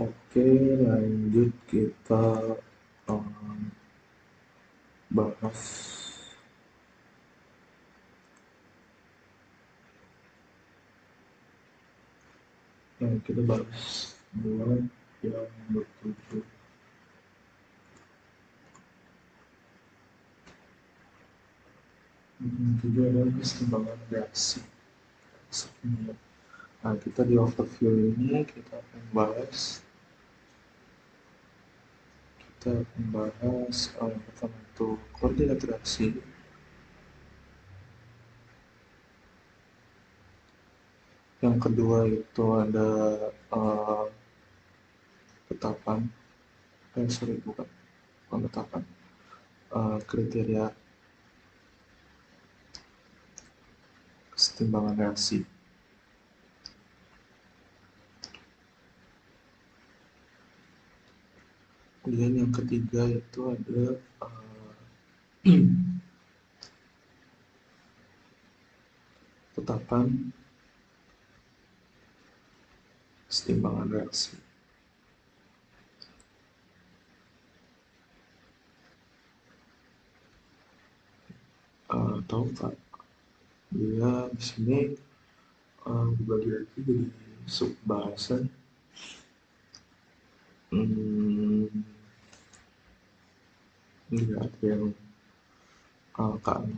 Oke, lanjut kita um, bahas kita bahas buat yang bertujuh. Tujuh adalah keseimbangan reaksi. Nah, kita di overview ini kita akan bahas pertama itu koordinat reaksi. Yang kedua itu ada petapan, bukan petapan, kriteria kesetimbangan reaksi. Kemudian yang ketiga itu ada petapan kesetimbangan reaksi. Tahu tak? Dia di sini dibagi lagi jadi sub bahasan. Ini ada yang K0,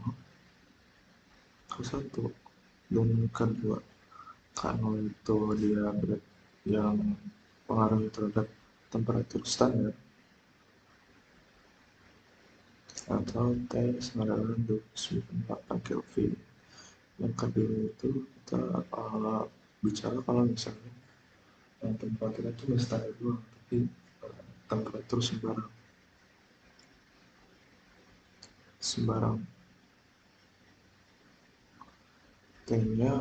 K1, dan K2. K0 itu dia yang pengaruh terhadap temperatur standar atau T sama dengan 29,8 Kelvin. Yang kedua itu kita bicara kalau misalnya temperatur itu nggak standar doang, tapi temperatur sembarang T-nya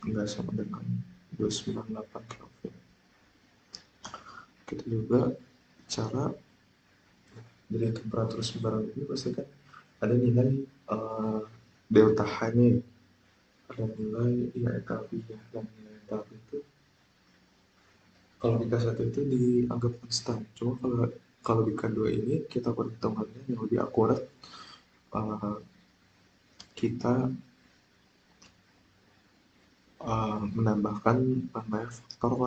nggak sama dengan 298 Kelvin. Kita juga bicara dari temperatur sembarang ini pasti kan ada nilai delta H-nya, ada nilai entalpinya, dan nilai entalpi itu kalau di K1 itu dianggap konstan. Cuma kalau di K2 ini kita perhitungannya yang lebih akurat, kita menambahkan namanya faktor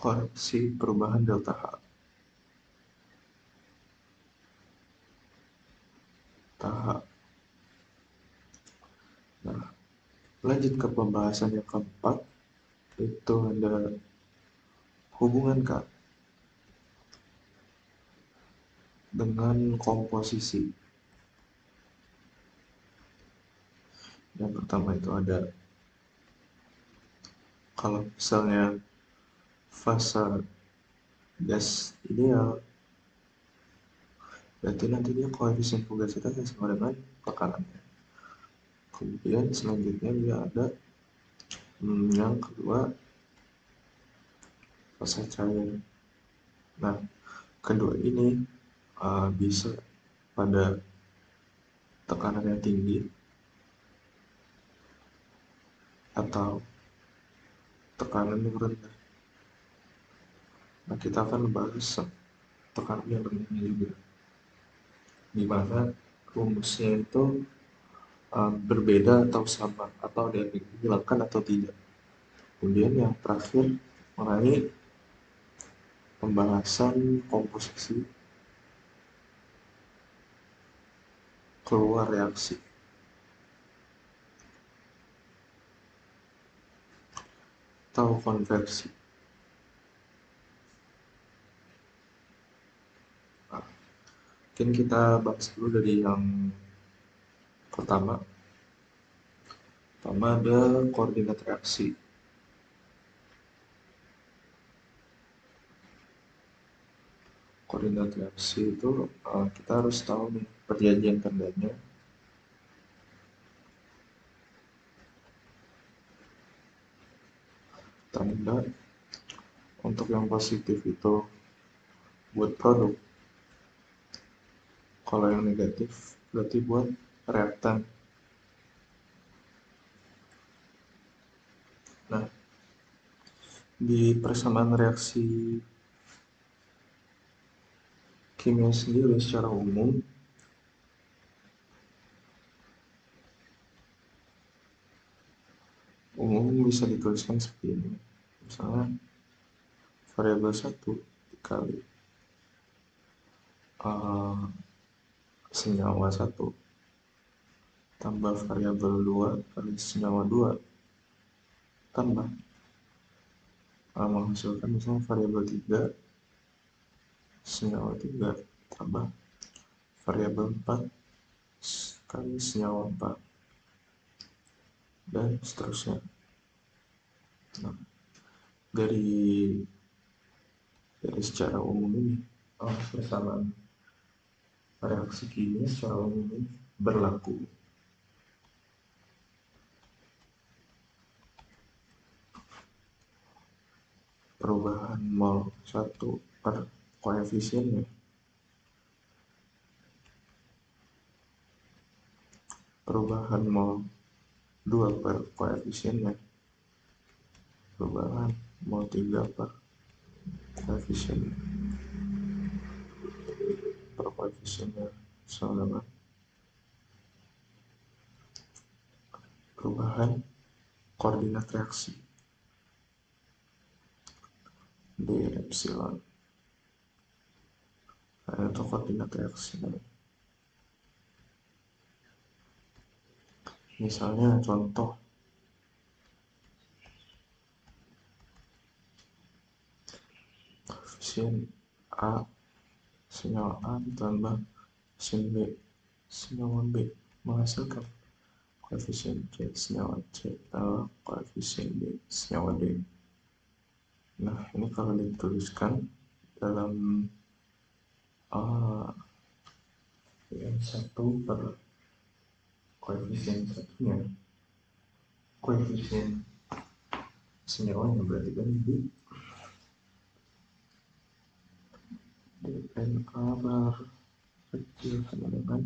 koreksi perubahan delta H. Nah, lanjut ke pembahasan yang keempat, itu ada hubungan K dengan komposisi. Yang pertama itu ada, kalau misalnya fase gas ideal, berarti nantinya koefisien fugasitasnya sama dengan tekanannya. Kemudian selanjutnya dia ada yang kedua, fase cair. Nah, kedua ini bisa pada tekanan yang tinggi atau tekanan yang rendah. Nah, kita akan bahas tekanan yang rendahnya juga, di mana rumusnya itu berbeda atau sama, atau ada yang dihilangkan atau tidak. Kemudian yang terakhir mengenai pembahasan komposisi keluar reaksi atau konversi. Nah, mungkin kita bahas dulu dari yang pertama. Pertama ada koordinat reaksi. Koordinat reaksi itu kita harus tahu nih perjanjian tandanya. Tanda untuk yang positif itu buat produk, kalau yang negatif berarti buat reaktan. Nah, Di persamaan reaksi kimia sendiri secara umum bisa dituliskan seperti ini. Misalnya variabel 1 dikali senyawa 1 tambah variabel 2 kali senyawa 2 tambah menghasilkan misalnya variabel 3 senyawa 3 tambah variabel 4 kali senyawa 4 dan seterusnya. Nah, dari secara umum ini persamaan reaksi kimia secara umum ini berlaku. Perubahan mol 1 per koefisiennya, perubahan mol 2 per koefisiennya, perubahan mol 3 per koefisiennya sama dengan perubahan koordinat reaksi d epsilon atau koordinat reaksi. Misalnya contoh koefisien A senyawa A ditambah koefisien B senyawa B menghasilkan koefisien C senyawa C tambah koefisien D senyawa D. Nah, ini kalau dituliskan dalam yang 1 per koefisien satunya, koefisien senyawanya berarti kan dNA bar kecil sama dengan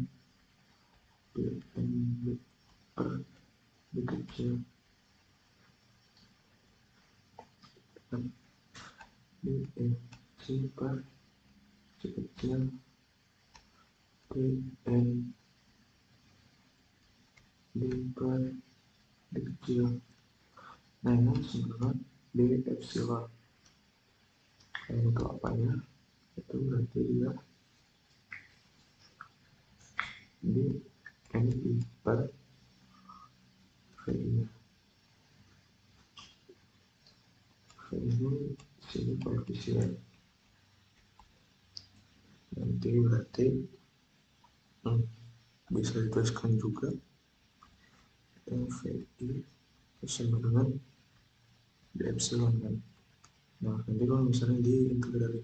dNB per D kecil dan dNC per C kecil dND per D kecil. Nah, ini sama D epsilon. Untuk apanya? Itu berarti dia dNI per V-nya. V ini sini koefisien. Nanti berarti bisa dituliskan juga VI sama dengan D epsilon kan. Nah, nanti kalau misalnya di integral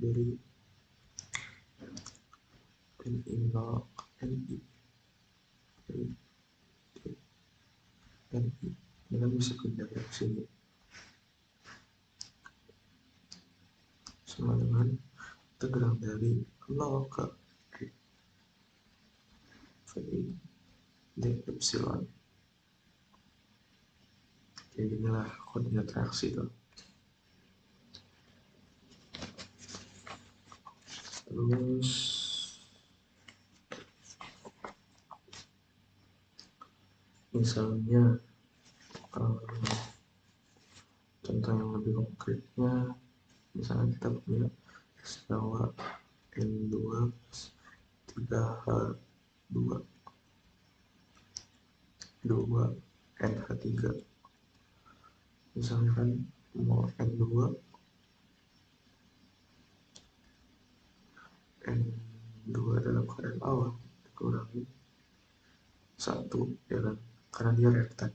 dari NI0 NI ini kan bisa pindah ke sini sama dengan integral dari 0 ke VI D epsilon. Jadi inilah koordinat reaksi itu. Terus misalnya contoh yang lebih konkretnya, misalnya kita punya senyawa N2 3H2 2NH3. Misalkan mol N2 dalam keadaan awal dikurangi 1 ya kan, karena dia reaktan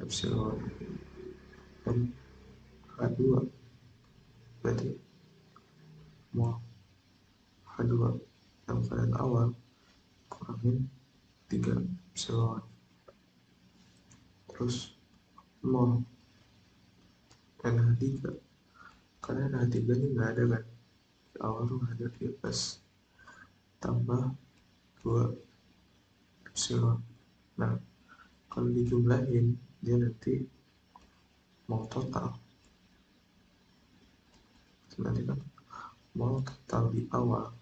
epsilon H2 berarti mol H2 dalam keadaan awal kurangin 3 epsilon, terus mol NH3 karena NH3 ini nggak ada kan di awal tuh nggak ada, dia pas tambah 2 epsilon. Nah, kalau dijumlahin dia nanti mau total, nanti kan mau total di awal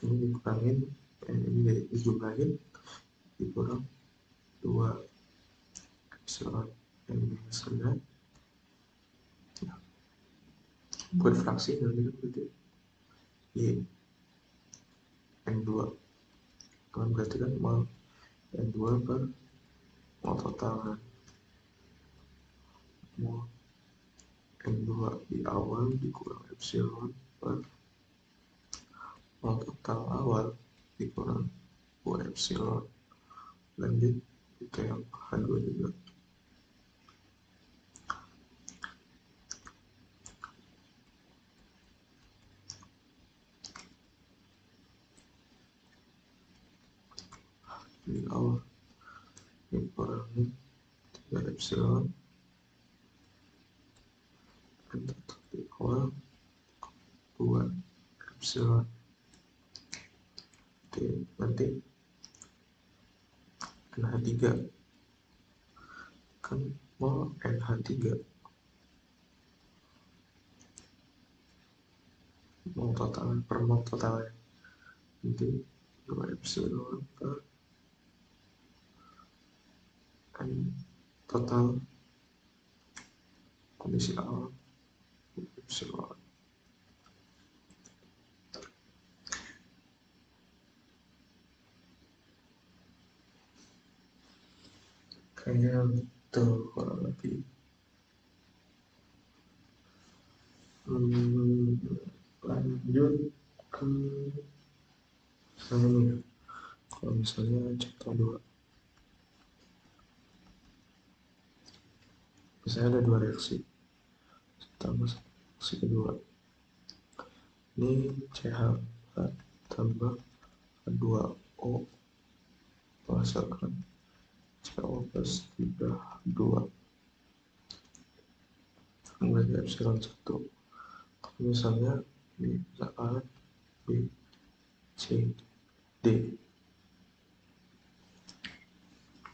ini dikurangin, ini dijumlahin dikurang 2 epsilon n minus 9 buat fraksi nanti berarti y n2 kan, berarti kan mau n2 per mau total kan, mau n2 di awal dikurang epsilon per mau total awal dikurang 2 epsilon, lanjut itu yang H2 juga. Di awal dikurangi 3 epsilon dan tetap di awal 2 epsilon. Oke, nanti NH3 kan mau NH3 mau total per mol totalnya nanti 2 epsilon per N total kondisi awal epsilon. Kayaknya itu kurang lebih. Lanjut ke ini, kalau misalnya contoh 2, misalnya ada 2 reaksi, pertama reaksi kedua, ini CH4 tambah H2O menghasilkan CO plus 3H2 menjadi epsilon 1. Kalau misalnya B A, B, C, D.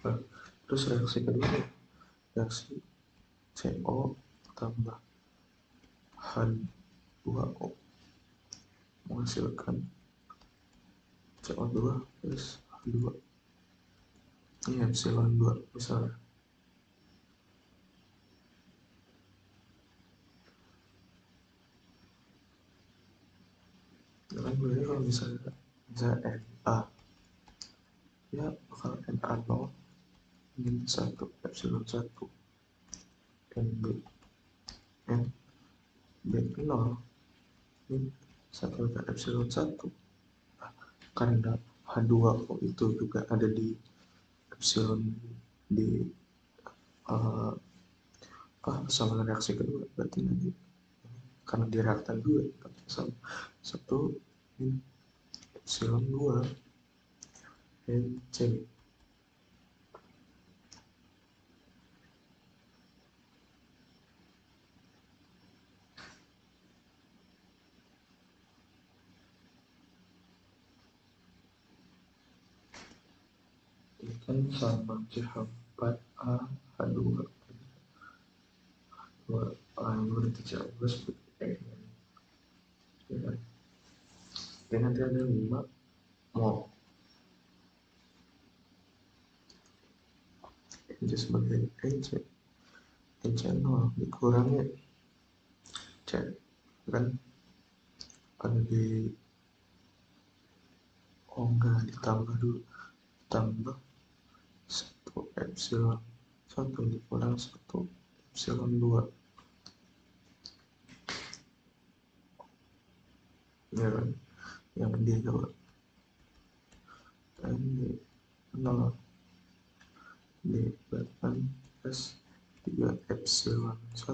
Nah, terus reaksi kedua, reaksi CO tambah H2O menghasilkan CO2 plus H2, ini epsilon 2 misalnya. Kan berarti kalau misalnya Na ya bakal Na0 min 1 epsilon 1 dan N B0 min 1 epsilon 1. Karena H2O itu juga ada di epsilon di sama reaksi kedua, berarti nanti karena di reaktan 2 sama 1 min epsilon 2 N C. Ini kan sama CH4A H2 ini udah tercampur seperti ini ya kan? Dan nanti ada 5 mol NC sebagai NC0 dikurangi C kan ada di enggak ditambah dulu, tambah 1 epsilon 1 dikurang 1 epsilon 2 ya kan, yang dia jawab ini 0 D8 plus 3 epsilon 1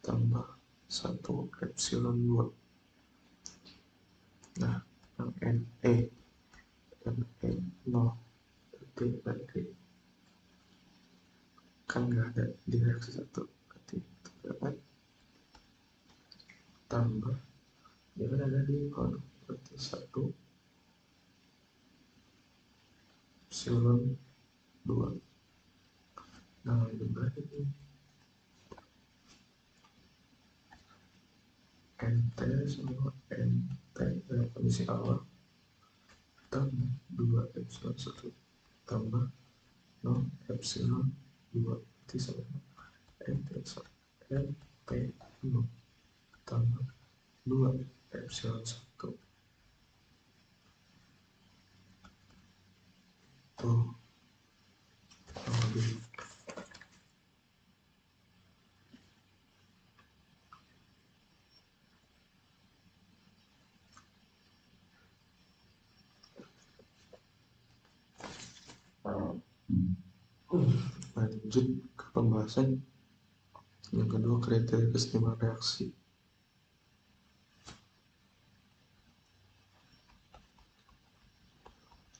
tambah 1 epsilon 2. Nah, yang NE 0 berarti kan nggak ada di reaksi 1, berarti itu dapat tambah dia kan ada di produk, berarti 1 epsilon 2. Nah, dibagi nt sama nt dalam kondisi awal tambah 2 epsilon 1 tambah 0 epsilon 2 berarti sama nt 0 tambah 2 epsilon 1 tuh lebih. Lanjut ke pembahasan yang kedua, kriteria keseimbangan reaksi.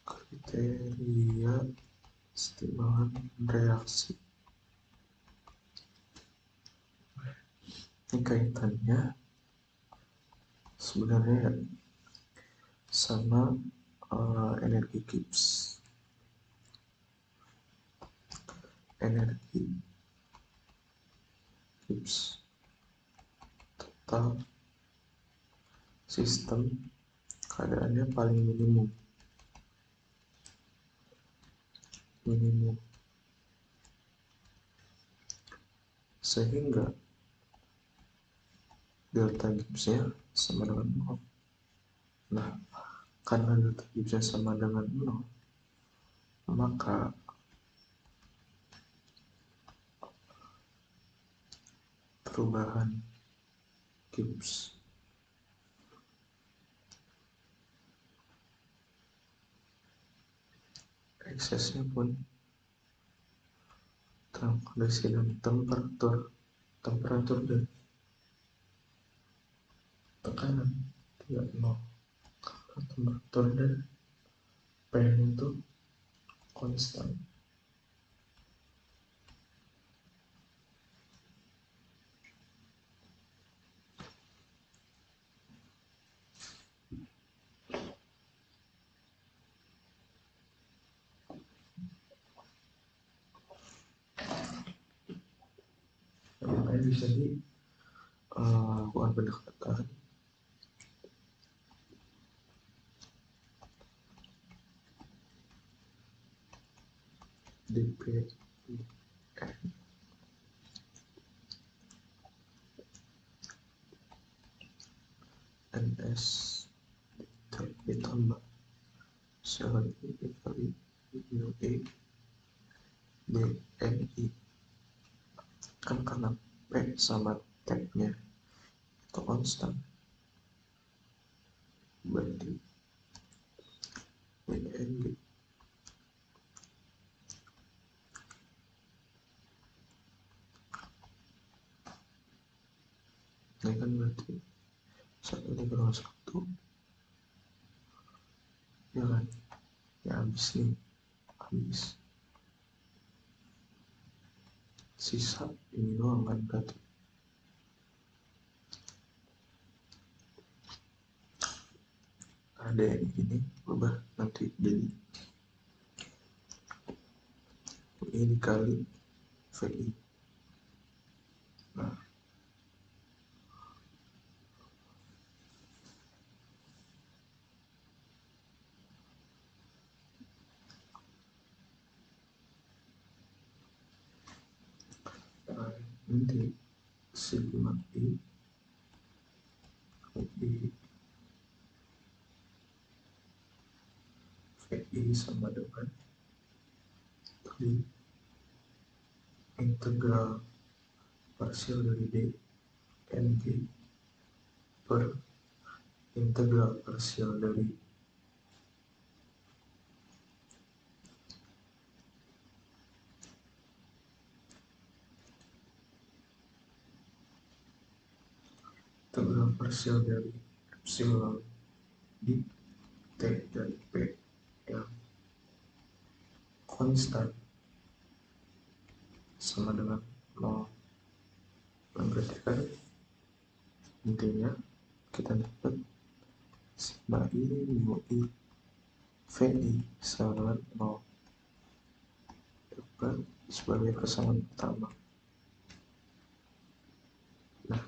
Kriteria keseimbangan reaksi ini kaitannya sebenarnya sama energi Gibbs. Energi Gibbs total sistem keadaannya paling minimum sehingga delta Gibbsnya sama dengan 0. Nah, karena delta Gibbsnya sama dengan 0, maka perubahan Gibbs eksesnya pun dalam kondisi dan temperatur dan tekanan tidak 0, karena temperatur dan P itu konstan. Makanya bisa bukan pendekatan dp ns ditambah sel dikali mu e dni, kan karena P sama T-nya itu konstan, berarti WNG ini kan berarti 1/1 ya kan, ya habis sisa ini doang kan, berarti ada yang ini berubah nanti jadi ini dikali VI. Nah, nanti sigma I VI sama dengan integral parsial dari dNG per integral parsial dari epsilon di T dari P yang konstan sama dengan 0. Berarti kan intinya kita dapat sigma I mu I VI sama dengan 0. sebagai persamaan pertama. Nah,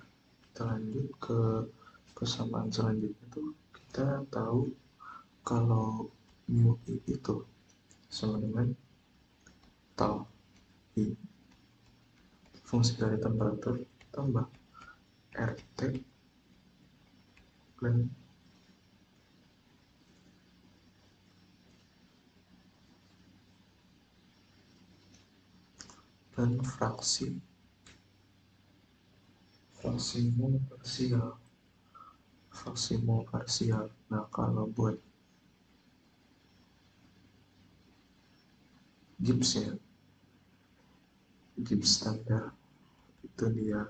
kita lanjut ke persamaan selanjutnya tuh kita tahu kalau mu I itu sama dengan tau I, fungsi dari temperatur tambah RT dan fraksi mol parsial. Nah, kalau buat gips ya, gips standar itu dia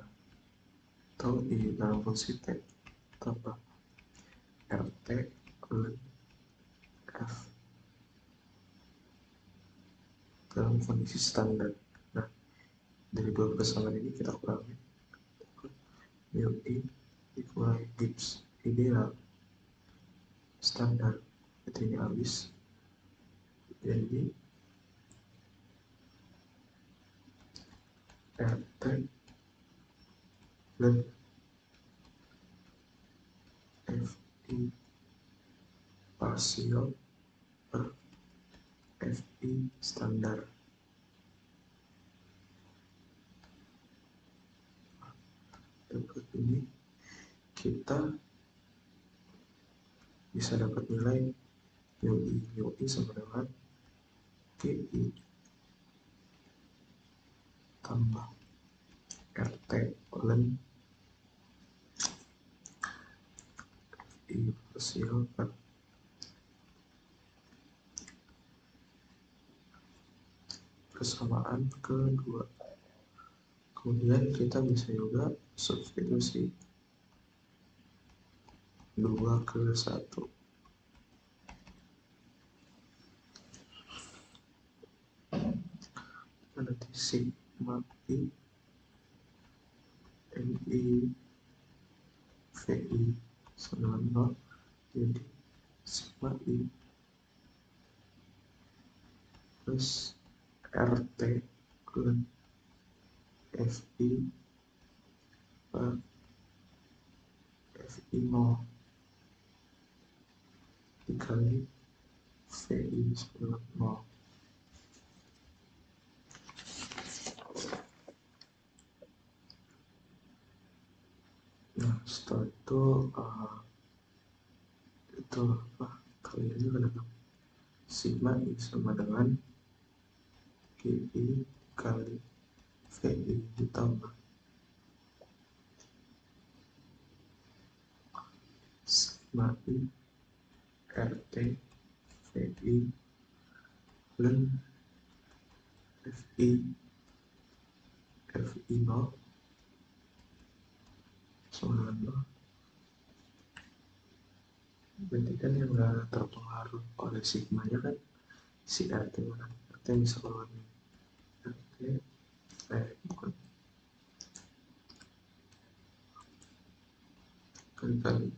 tau I dalam fungsi T tambah RT oleh F dalam kondisi standar. Nah, dari dua persamaan ini kita kurangi mu I dikurangi gips ideal standar, berarti ini habis jadi RT dan FI parsial per FI standar. Dapat ini kita bisa dapat nilai mu I sama dengan GI tambah RT oleh I parsial per persamaan kedua. Kemudian kita bisa juga substitusi 2/1. Nanti sigma I MI VI sama dengan 0, jadi sigma I plus RT dan FI per FI 0 dikali VI sama dengan 0. Nah, setelah itu kalian juga dapat sigma I sama dengan GI kali VI ditambah sigma I RT VI dan FI 0 sama dengan 0. Berarti kan yang nggak terpengaruh oleh sigmanya kan si RT kan, RT bisa keluar nih, RT bukan kali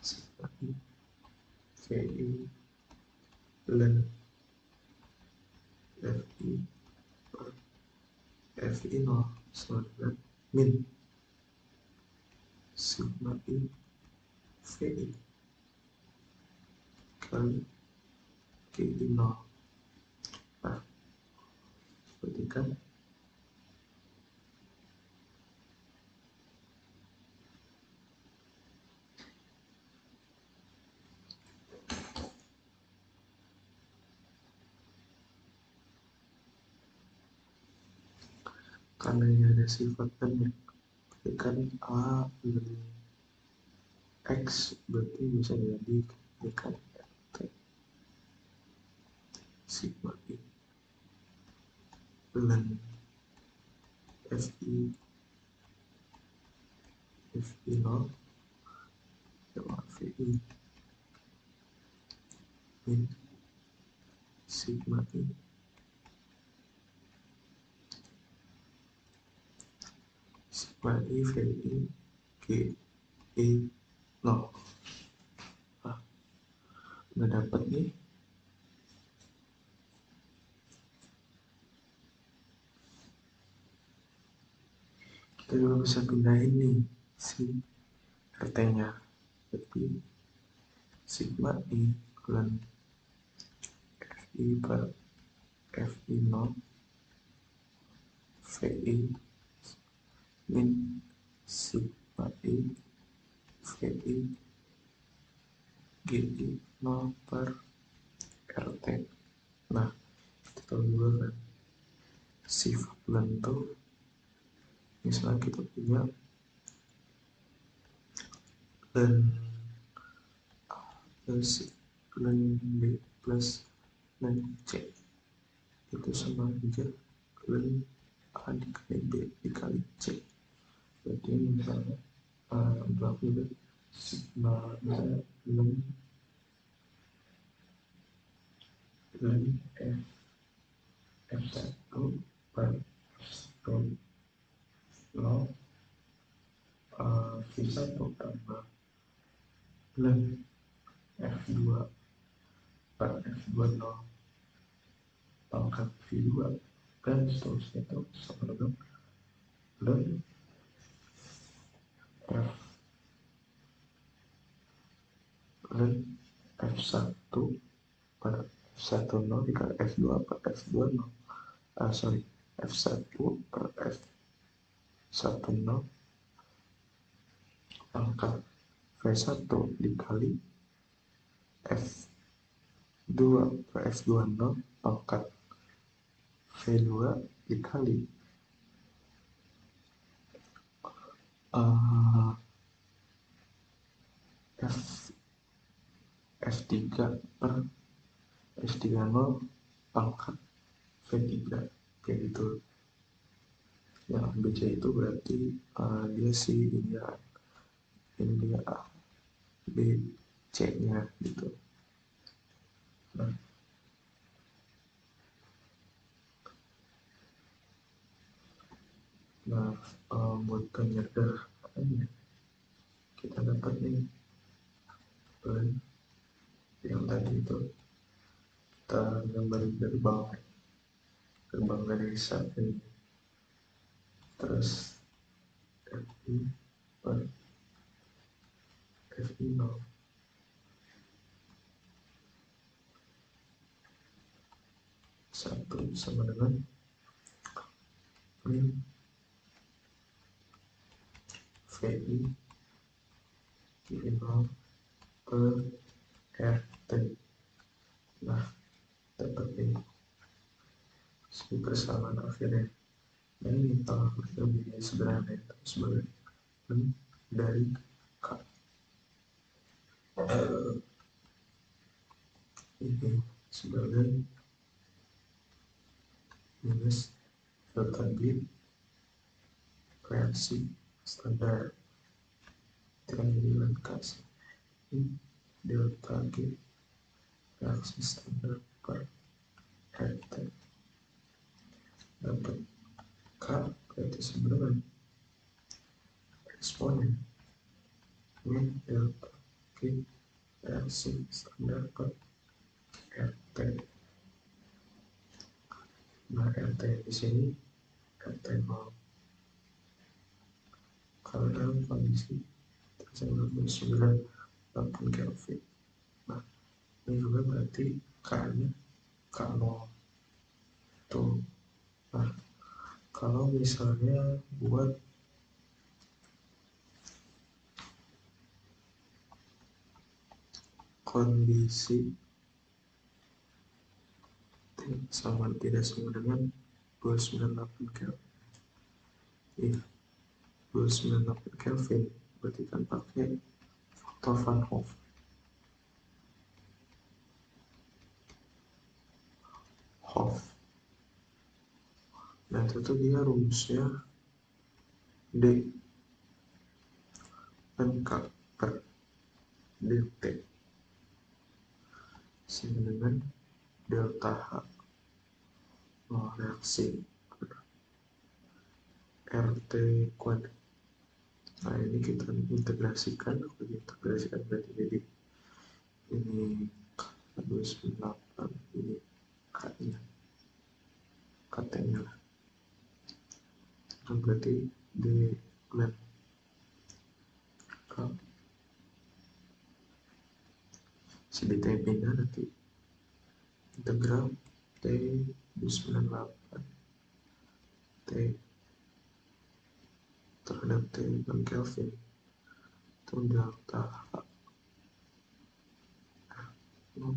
sigma I VI dan FI per FI 0 sama dengan min sigma I VI kali GI 0. Nah, berarti kan karena ini ada sifat pendek, berarti kan A lebih X, berarti bisa jadi dekat RT sigma I dan FI 0 sama VI min sigma I VI GI 0. Nah, udah dapat nih kita juga bisa pindahin nih si RT-nya. Jadi sigma I bulan FI per FI 0 VI min sigma I VI GI 0 per RT. Nah, kita tahu juga kan sifat bulan itu, misalnya kita punya dan plus dan B plus dan C itu sama aja dan A dikali B dikali C. Berarti misalnya berapa itu sigma dan F1 per F1 0 V1 tambah dan F2 per F2 0 pangkat V2 dan seterusnya itu sama dengan dan F1 per F1 0 dikali F2 per F2 0 F1 per F1 0 pangkat V1 dikali F2 per F2 0 pangkat V2 dikali F3 per F3 0 pangkat V3 kayak gitu. Yang BC itu berarti dia si ini dia A B C nya gitu. Nah, buat penyederhanaannya kita dapat nih yang tadi itu kita gambarin gerbang garis ini, terus FI per FI 0 1 sama dengan min VI GI 0 per RT. Nah, dapat ini si persamaan akhirnya. Nah, ini kalau lebih sederhana itu sebagai dari K ini sebagai minus delta B reaksi standar triangular kasih ini delta G reaksi standar per RT dapat K berarti sebenarnya eksponen min delta G reaksi standar per RT. Nah, RT di sini RT 0 kalau dalam kondisi 998 Kelvin. Nah, ini juga berarti K-nya K0 tuh. Nah, kalau misalnya buat kondisi sama tidak sama dengan 298 Kelvin. Iya, 298 Kelvin berarti kan pakai faktor Van Hoff. Nah, itu dia rumusnya D dan K per dt sama dengan delta H reaksi RT kuadrat. Nah, ini kita integrasikan berarti jadi ini K298 ini K nya KT nya lah. Itu berarti dengan K si dt pindah nanti integral T 98 T terhadap T dan Kelvin itu delta H 0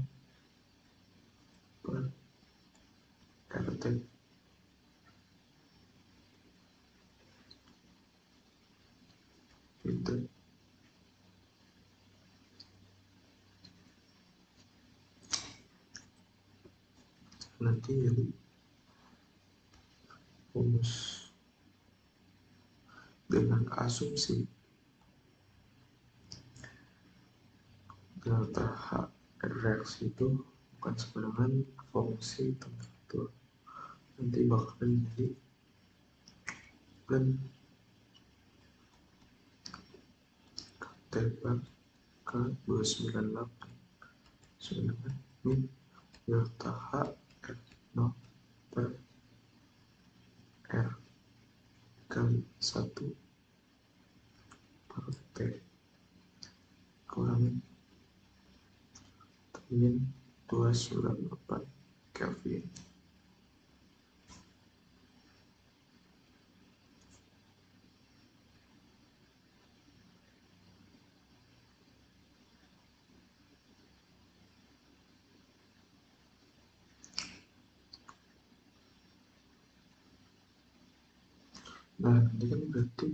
per RT itu nanti jadi rumus dengan asumsi delta H reaksi itu bukan sembarangan fungsi temperatur, nanti bakalan jadi dan tembak ke 298 sedangkan min delta H R0 per R kali 1 per T kurang min 298 Kelvin. Nah, ini kan berarti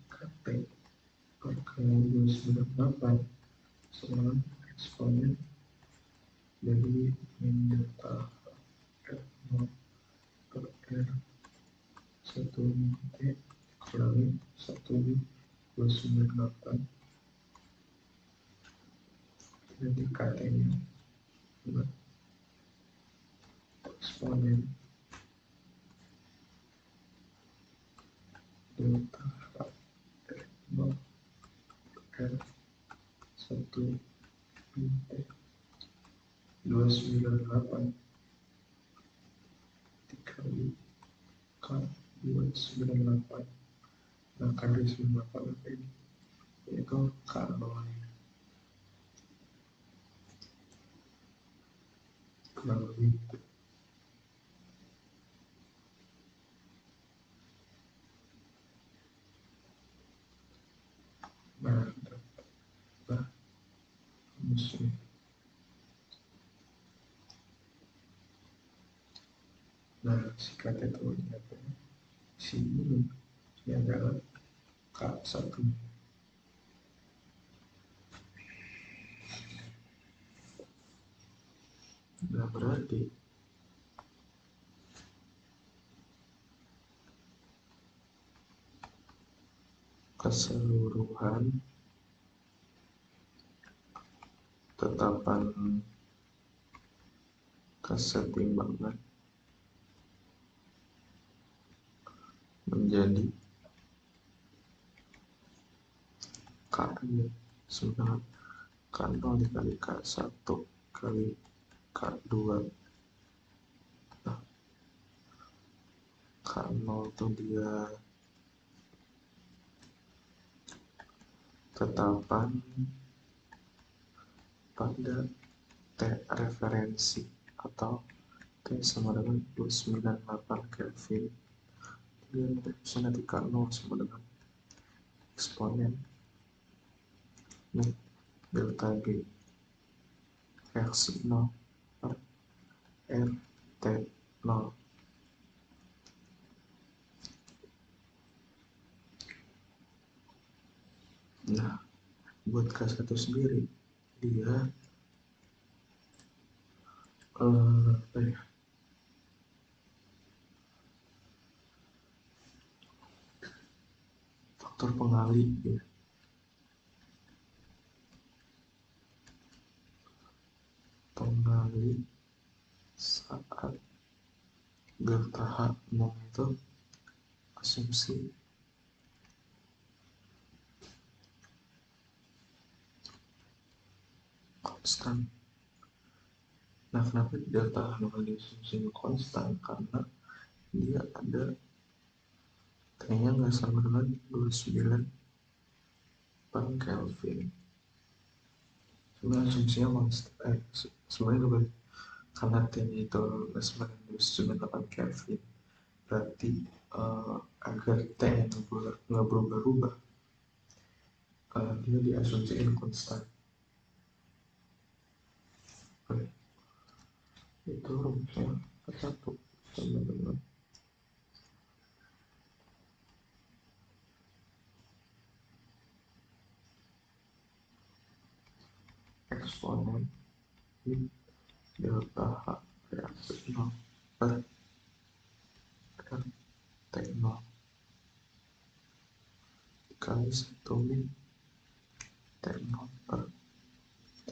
KT per kali 298 sama eksponen dari min delta R0 per R 1 min T kurangi 1 min 298 nanti KT nya buat eksponen delta R0 per R 1 min T 298 dikali K 298. Nah, K 298 apa ini? Yaitu K0 kurang lebih itu. Nah, rumusnya. Nah, si KT itu apa? Si ini adalah K1. Nah, berarti keseluruhan tetapan kesetimbangan menjadi K sebenarnya K0 dikali K1 kali K2. Nah, K0 itu dia tetapan pada T referensi atau T sama dengan 298 Kelvin. Kemudian bisa nanti K0 sama dengan eksponen min delta G reaksi 0 per R T 0. Nah, buat K1 sendiri dia faktor pengali ya. Pengali saat asumsi konstan. Nah, kenapa delta anomali asumsinya konstan? Karena dia ada T-nya nggak sama dengan 29 per Kelvin. Sebenarnya asumsinya konstan. Sebenarnya kebalik. Karena T-nya itu nggak sama dengan 29,8 Kelvin, berarti agar T yang nggak berubah-ubah, dia diasumsikan konstan. Oke. Itu rumusnya satu, teman-teman. Eksponen delta H reaksi 0 per R T0 dikali 1 min T0 per T.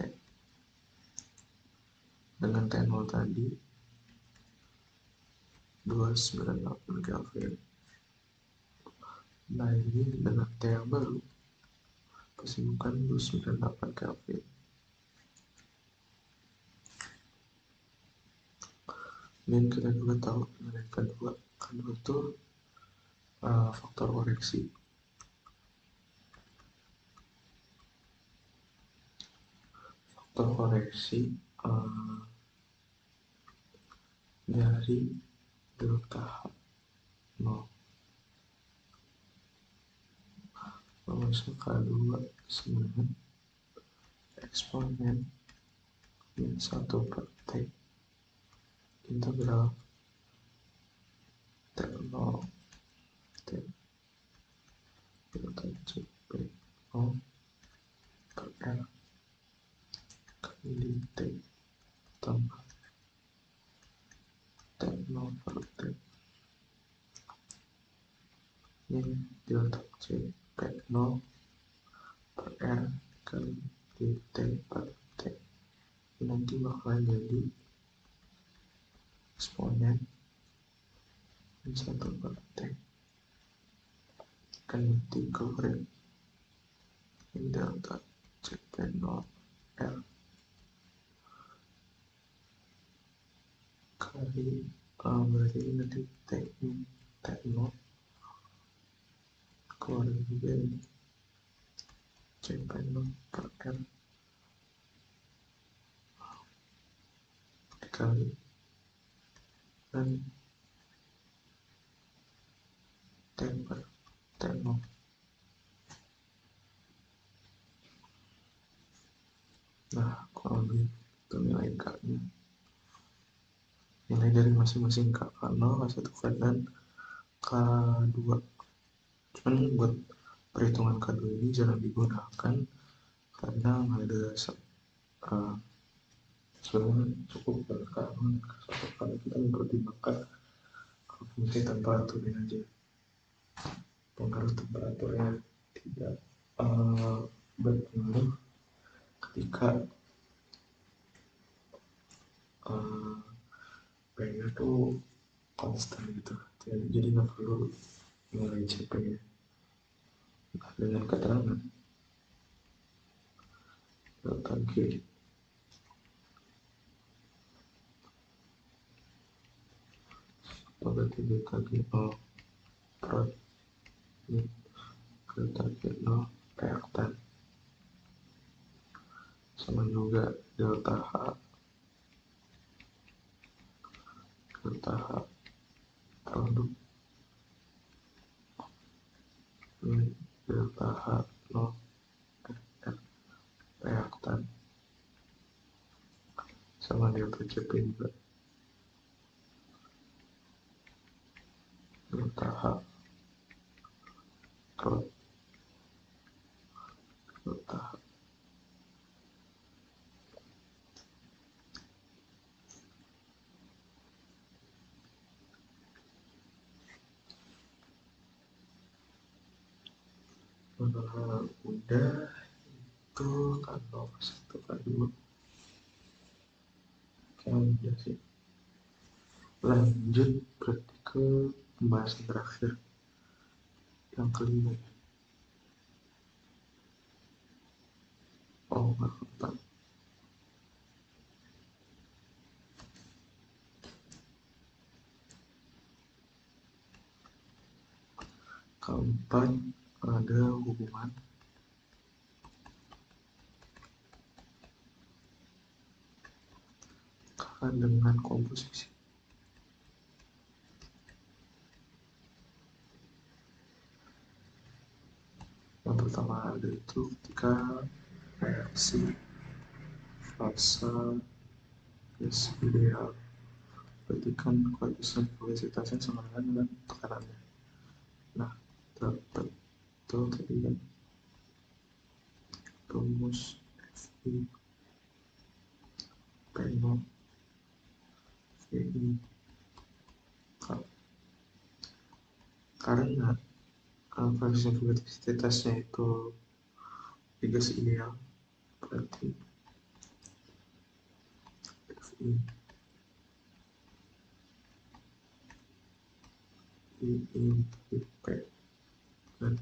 Dengan T0 tadi 298 Kelvin. Nah, ini dengan T yang baru pasti bukan 298 Kelvin. Dan kita juga tahu mengenai kedua itu faktor koreksi. Faktor koreksi dari delta H 0 rumusnya K2 sama dengan eksponen min 1 per T integral T0 T delta CP 0 per R kali T tambah T0 per T min delta CP 0 per R kali T per T. Nanti bakalan jadi eksponen min 1 per T kali 3 per min delta CP0 R kali berarti ini nanti T0 keluar juga ini CP0 per R dikali dan T per T0. Nah, kurang lebih itu nilai K-nya. Nilai dari masing-masing K, K0, K1, K dan K2. Cuman buat perhitungan K2 ini jarang digunakan karena nggak ada sebenarnya cukup pada K0 dan K1 kalau kita mempertimbangkan fungsi temperaturnya aja. Pengaruh temperaturnya tidak berpengaruh ketika P-nya tuh konstan gitu, jadi nggak perlu nilai CP-nya. Nah, dengan keterangan delta G berarti delta G 0 per delta G 0 reaktan sama juga delta H produk min delta H 0 reaktan sama delta CP juga delta H produk delta H. Udah itu kalau satu kedua udah sih. Lanjut berarti ke pembahasan terakhir yang kelima. Oh, nggak keempat. Keempat ada hubungan dengan komposisi. Yang pertama ada itu ketika reaksi fase gas ideal, berarti kan koefisien velocitasnya sama dengan tekanannya. Nah, dapat itu tadi kan rumus Fi P0 Vi K. Karena koefisien velocitasnya itu gas ideal, berarti Fi I P dan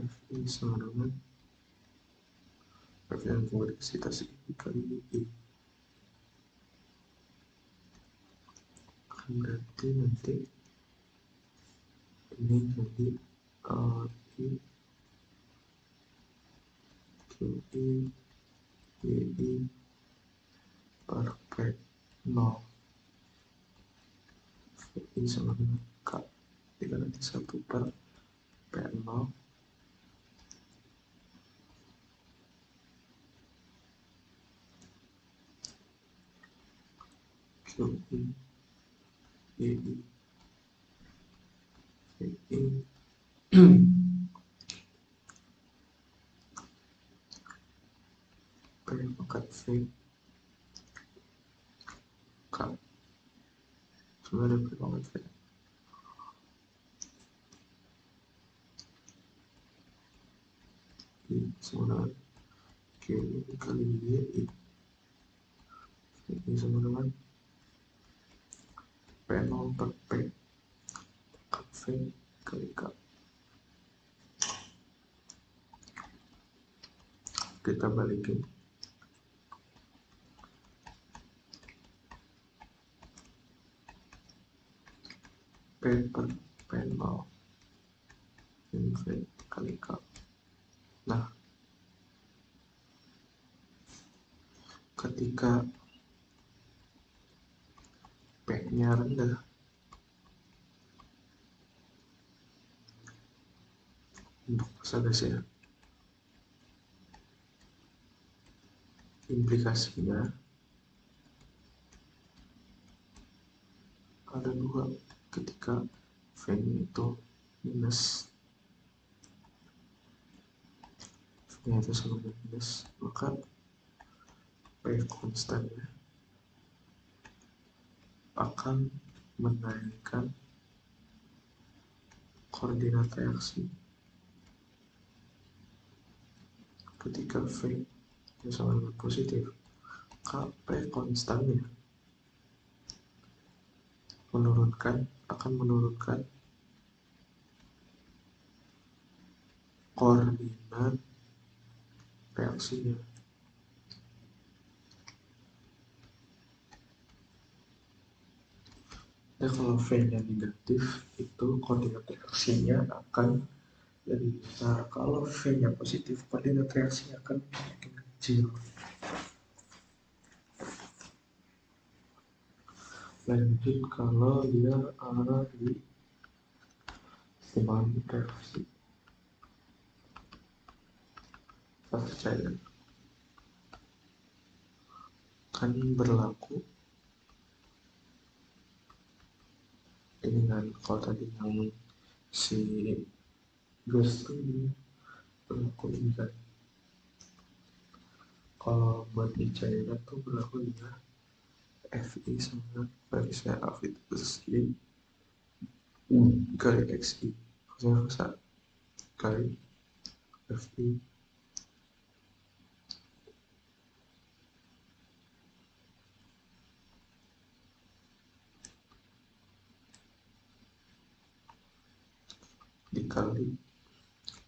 Fi sama dengan koefisien velocitas I kali I. Berarti nanti ini jadi I QI YI per P0 VI sama dengan K dikali 1 per P0 QI YI VI P pangkat V K sebenarnya P pangkat V I sama dengan QI kali YI VI sama dengan P0 per P pangkat V kali K. Kita balikin P per P0 ini V kali K. Nah, ketika P-nya rendah, untuk masa gas ya, implikasinya ada dua. Ketika V-nya itu minus, V-nya itu sama dengan minus, maka P konstannya akan menaikkan koordinat reaksi. Ketika V nya sama dengan positif, P konstannya akan menurunkan koordinat reaksinya. Nah, kalau V-nya negatif, itu koordinat reaksinya akan lebih besar. Kalau V-nya positif, koordinat reaksinya akan makin kecil. Lanjut kalau dia ada di hubungan reaksi fase cair, kan berlaku ini kan. Kalau tadi yang si gas ini berlaku ini kan, kalau buat di cairan tuh berlaku dia Fi sama Parisnya Fi kali Xi fasa kali Fi dikali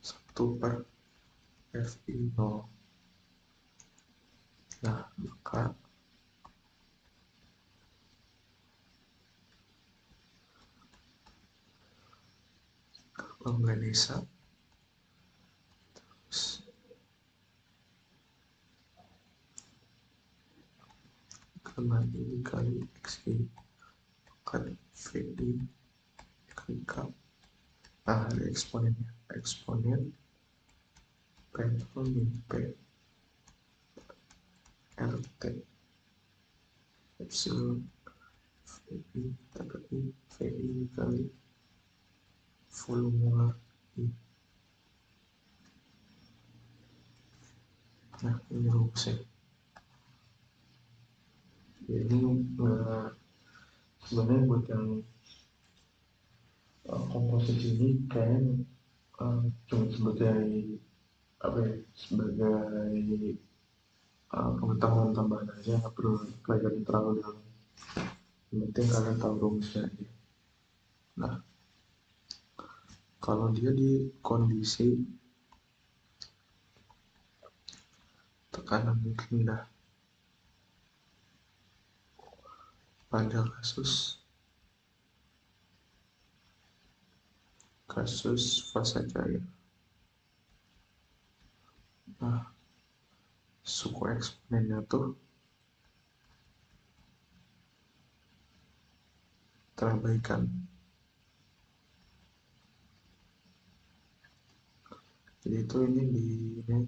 1 per Fi 0. Nah, maka Longganisa terus karena ini kali Xi kali Vi kali K. Nah, ada eksponennya. Eksponen P P RT epsilon Vi kali volume I. Nah, ini rumusnya. Ini sebenarnya buat yang komposisi ini kayaknya cuma sebagai apa ya, sebagai pengetahuan tambahan aja, nggak perlu pelajaran terlalu dalam. Yang penting kalian tahu rumusnya aja. Nah, kalau dia di kondisi tekanan rendah pada kasus fase cair. Nah, suku eksponennya tuh terabaikan. Jadi itu ini di ini.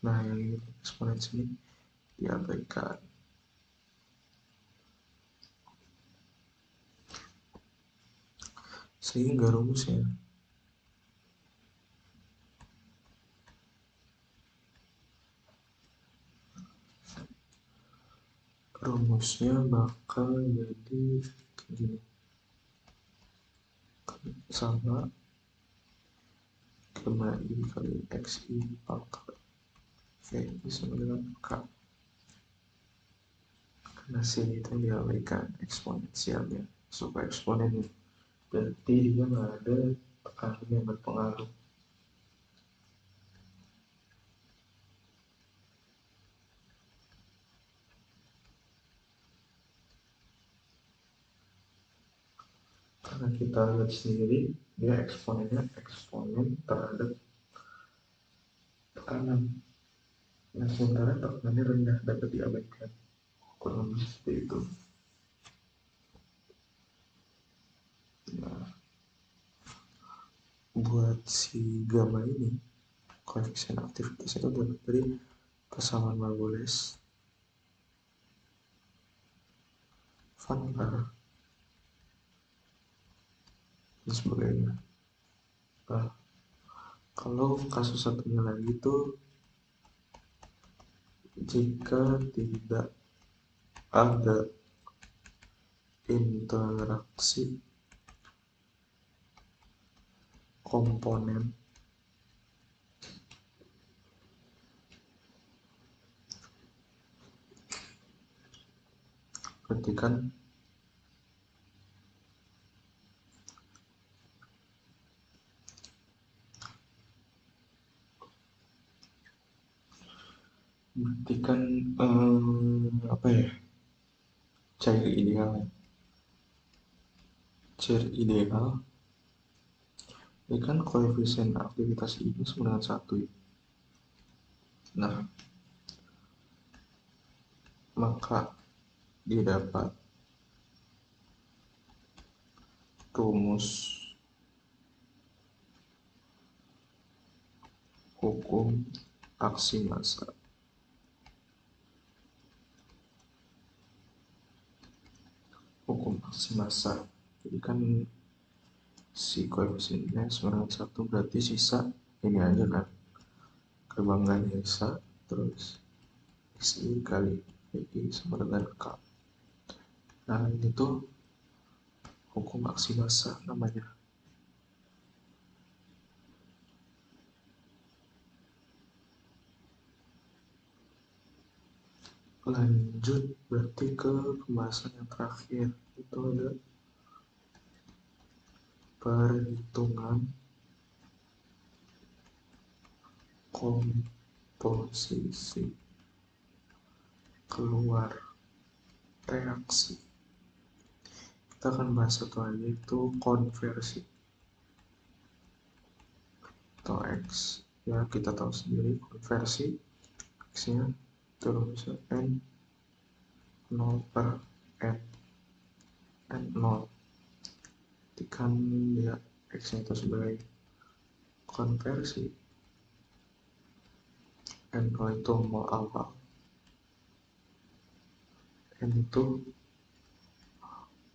Nah, yang ini eksponen sini diabaikan. Sehingga rumusnya bakal jadi gini, sama gamma I kali Xi pangkat Vi sama dengan K. Karena sini itu diabaikan eksponensialnya, suku eksponennya, berarti dia nggak ada tekanan yang berpengaruh. Karena kita lihat sendiri dia eksponennya eksponen terhadap tekanan. Nah, sementara tekanannya rendah dapat diabaikan, kurang lebih seperti itu. Nah, buat si gamma ini koefisien aktivitas itu dapat dari persamaan Margules, Van Laer, dan sebagainya. Nah, kalau kasus satunya lagi tuh jika tidak ada interaksi komponen berarti kan apa ya, cair ideal ini kan koefisien aktivitas ini sama dengan 1 ya. Nah, maka didapat rumus hukum aksi massa. Hukum aksi massa. Jadi kan si koefisiennya sama dengan 1, berarti sisa ini aja kan, kebanggaan sisa, terus Xi kali Vi sama dengan K. Nah, ini tuh hukum aksi massa namanya. Lanjut berarti ke pembahasan yang terakhir, itu ada perhitungan komposisi keluar reaksi. Kita akan bahas satu lagi, yaitu konversi atau X. Ya, kita tahu sendiri konversi X-nya itu rumusnya N 0 per N 0. Ketika dia X-nya itu sebagai konversi, N 0 itu mol awal, N itu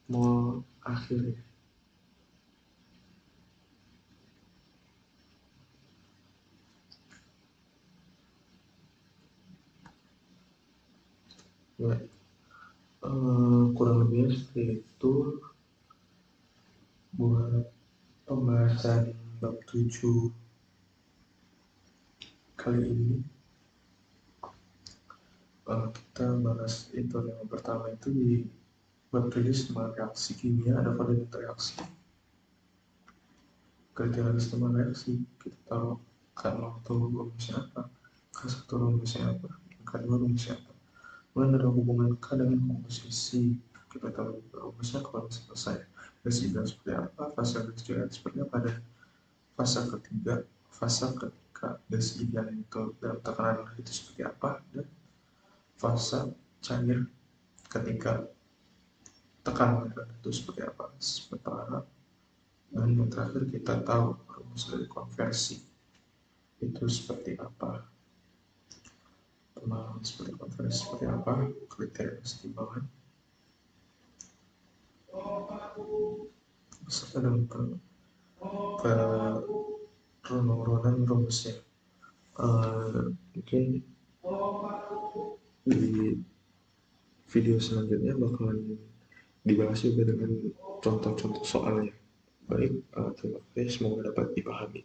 mol akhirnya. Ya, kurang lebih seperti itu buat pembahasan bab 7 kali ini. Kita bahas itu yang pertama itu di bab 7 sistema reaksi kimia, ada koordinat reaksi. Kriteria sistema reaksi kita tahu kan waktu rumusnya apa, K1 rumusnya apa, K2 rumusnya apa. Kemudian ada hubungan K dengan komposisi, kita tahu rumusnya kalau selesai. Fase seperti apa, fase ketiga seperti apa, dan fase ketika gas ideal itu dalam tekanan itu seperti apa, dan fase cair ketika tekanan itu seperti apa. Sementara dan yang terakhir kita tahu rumus dari konversi itu seperti apa, seperti konversi seperti apa, kriteria kesetimbangan beserta dengan penurunan rumusnya. Mungkin di video selanjutnya bakalan dibahas juga dengan contoh-contoh soalnya. Baik, terima kasih, semoga dapat dipahami.